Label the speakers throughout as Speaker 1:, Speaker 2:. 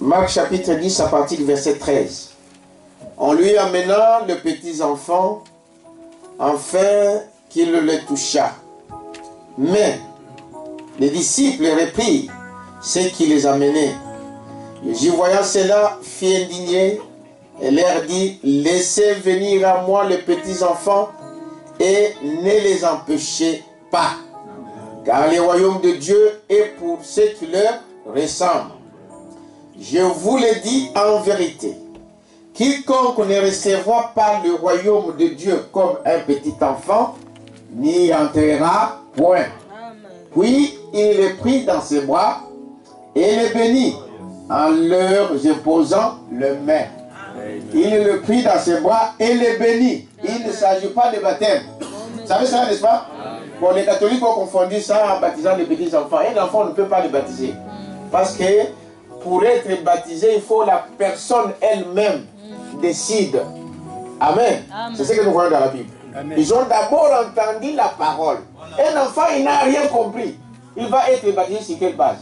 Speaker 1: Marc chapitre 10 à partir du verset 13. En lui amenant le petit enfant, afin qu'il le touchât. Mais les disciples reprirent ceux qui les amenaient. Jésus, voyant cela, fit indigné et leur dit, laissez venir à moi les petits enfants et ne les empêchez pas. Car le royaume de Dieu est pour ceux qui leur ressemblent. Je vous le dis en vérité, quiconque ne recevra pas le royaume de Dieu comme un petit enfant, n'y entrera point. Puis il le prit dans ses bras et le bénit en leur imposant le main. Il le prit dans ses bras et le bénit. Il ne s'agit pas de baptême. Vous savez ça, n'est-ce pas? Bon, les catholiques ont confondu ça en baptisant les petits enfants. Un enfant ne peut pas le baptiser. Parce que pour être baptisé, il faut la personne elle-même décide. Amen. C'est ce que nous voyons dans la Bible. Amen. Ils ont d'abord entendu la parole. Un enfant, il n'a rien compris. Il va être baptisé sur quelle base?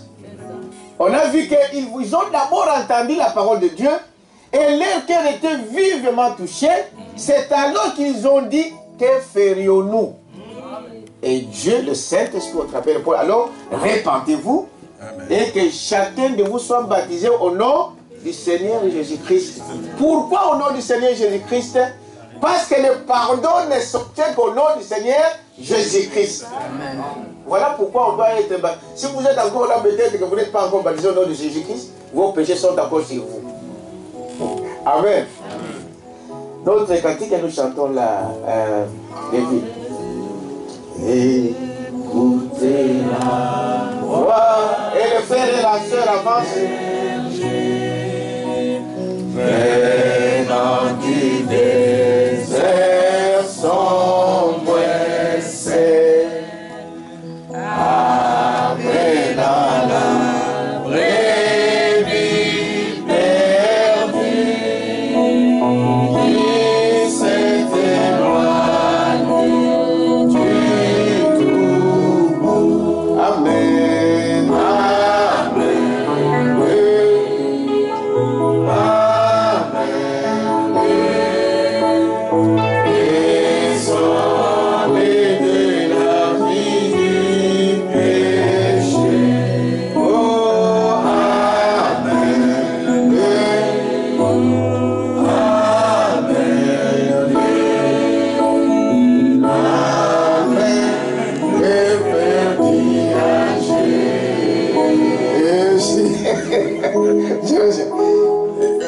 Speaker 1: On a vu qu'ils ont d'abord entendu la parole de Dieu et leur cœur était vivement touché. C'est alors qu'ils ont dit, que ferions-nous? Et Dieu, le Saint-Esprit, au travers de Paul, alors répentez-vous et que chacun de vous soit baptisé au nom du Seigneur Jésus-Christ. Pourquoi au nom du Seigneur Jésus-Christ? Parce que le pardon ne s'obtient qu'au nom du Seigneur Jésus-Christ. Voilà pourquoi on doit être baptisé. Si vous êtes encore là, peut-être que vous n'êtes pas encore baptisé au nom de Jésus-Christ, vos péchés sont encore sur vous. Amen. Notre cantique que nous chantons là, Lévi. Écoutez la voix. Et le frère et la sœur avancent. Venant du désert sombre et sec, amène à la brebis perdue, qui s'est éloignée du tout. Amen, amen, oui.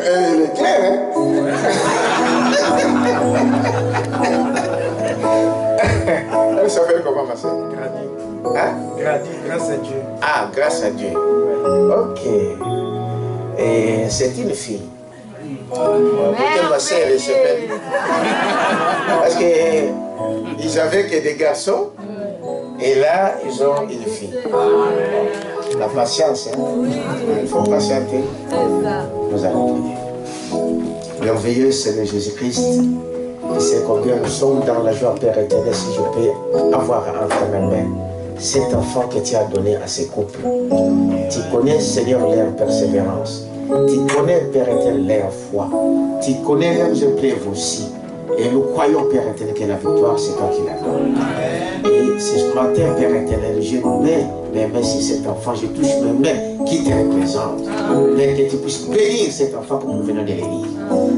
Speaker 1: Elle est claire, hein? Elle s'appelle comment, ma soeur? Grady. Hein?
Speaker 2: Grady, grâce à Dieu.
Speaker 1: Ah, grâce à Dieu. Ok. Et c'est une fille. Pourquoi ma soeur elle s'appelle? Parce qu'ils avaient que des garçons. Et là, ils ont une fille. La patience, hein? Il faut patienter. Nous allons prier. Merveilleux Seigneur Jésus-Christ, tu sais combien nous sommes dans la joie, Père éternel, si je peux avoir entre mes mains cet enfant que tu as donné à ces couples. Tu connais, Seigneur, leur persévérance. Tu connais, Père éternel, leur foi. Tu connais leurs épreuves aussi. Et nous croyons, Père éternel, que la victoire, c'est toi qui la donnes. Et ce matin, Père éternel, je mets mes mains sur cet enfant, je touche mes mains qui te représentent. Mais que tu puisses bénir cet enfant comme nous venons de le dire.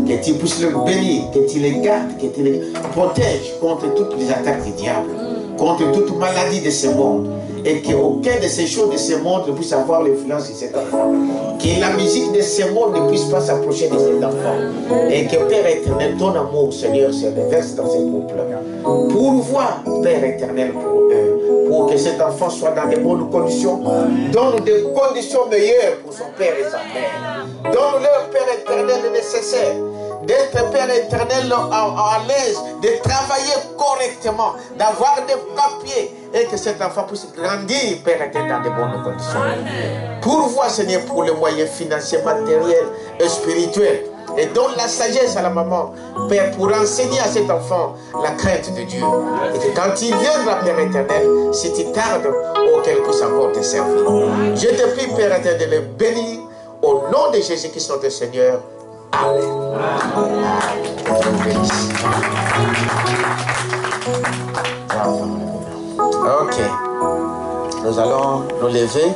Speaker 1: Que tu puisses le bénir, que tu le gardes, que tu le protèges contre toutes les attaques du diable, contre toute maladie de ce monde. Et qu'aucun de ces choses de ce monde ne puisse avoir l'influence sur cet enfant. Que la musique de ce monde ne puisse pas s'approcher de cet enfant. Et que Père éternel, ton amour, Seigneur, se reverse dans ces couples. Pourvois, Père éternel, pour eux, pour que cet enfant soit dans de bonnes conditions. Donne des conditions meilleures pour son père et sa mère. Donne-leur, Père éternel, le nécessaire. D'être, Père éternel, à l'aise, de travailler correctement, d'avoir des papiers, et que cet enfant puisse grandir, Père éternel, dans de bonnes conditions. Pourvois, Seigneur, pour les moyens financiers, matériels et spirituels. Et donne la sagesse à la maman, Père, pour enseigner à cet enfant la crainte de Dieu. Et que quand il viendra, Père éternel, si tu tardes, qu'elle puisse encore te servir. Je te prie, Père éternel, de le bénir Au nom de Jésus-Christ notre Seigneur. Amen. Ok. Nous allons nous lever.